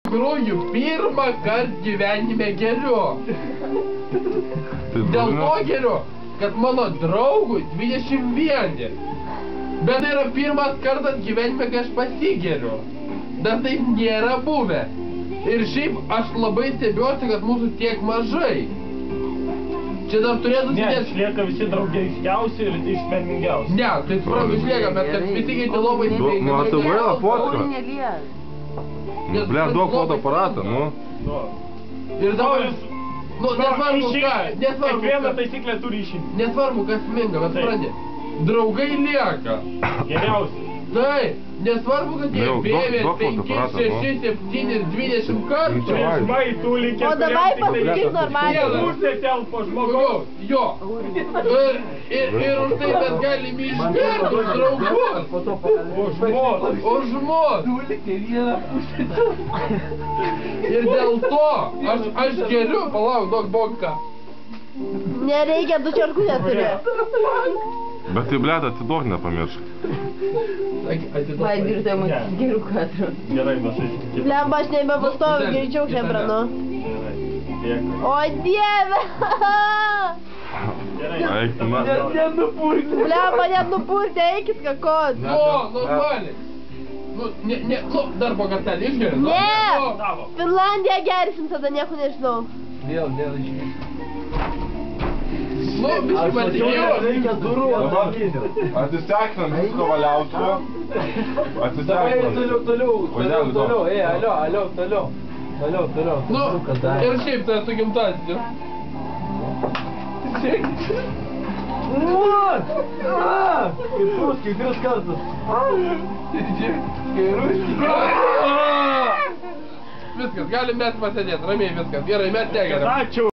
tikrųjų pirmą kartą gyvenime geriu. Dėl to geriu, kad mano draugui 21. Bet tai yra pirmas kartas gyvenime, kai aš pasigeriu. Dar taip nėra buvę. Ir šiaip aš labai stebiuosi, kad mūsų tiek mažai. Čia dar turėtų... Ne, išlieka visi draugeiškiausi ir išmeningiausi. Ne, tai suprantu išlieka, bet kad visi kai labai... Nu, tai vaila fotka. Nu, bля, duok fotoaparatą, nu. Ir dabar... Nu, nesvarbu ką, nesvarbu... Kiekviena taisyklė turi išimti. Nesvarbu kas minga, bet supranti. Draugai lieka. Geriausi. Tai, nesvarbu, kad jie bėvė 5, 6, 7, 20 kartų. Triukšmai tų likę. O dabar pasakyk normaliai. Pusė telpo žmogaus. Jo. Ir už tai mes galime išgerti už draugus. Už mus. Ir dėl to aš geriu, palauk, duok boką. Nereikia, 2 čerkų neturi. Bet tai, blėt, atiduok nepamiršk. Vai, dirtai matys gerų kadrų. Gerai, mes iškite. Blemba, aš nebepastoviu, greičiau šebranu. Dėkui. O dieve! Eik, tu na. Blemba, net nupurti, eikit kakot. Nu, normaliai. Nu, dar po kartelį išgeriu. Ne! Finlandiją gersim, tada nieko nežinau. Vėl išgeriu. Nu, biškai patikėjau. Atsisveikinam visko valiausio. Atsisveikinam. Toliau, alio, toliau. Nu, ir šiaip tai su gimtadieniu. Kaip 3 kartus. Viskas, galim mes pasėdėti, ramiai viskas. Gerai, mes tegeriam. Ačiū.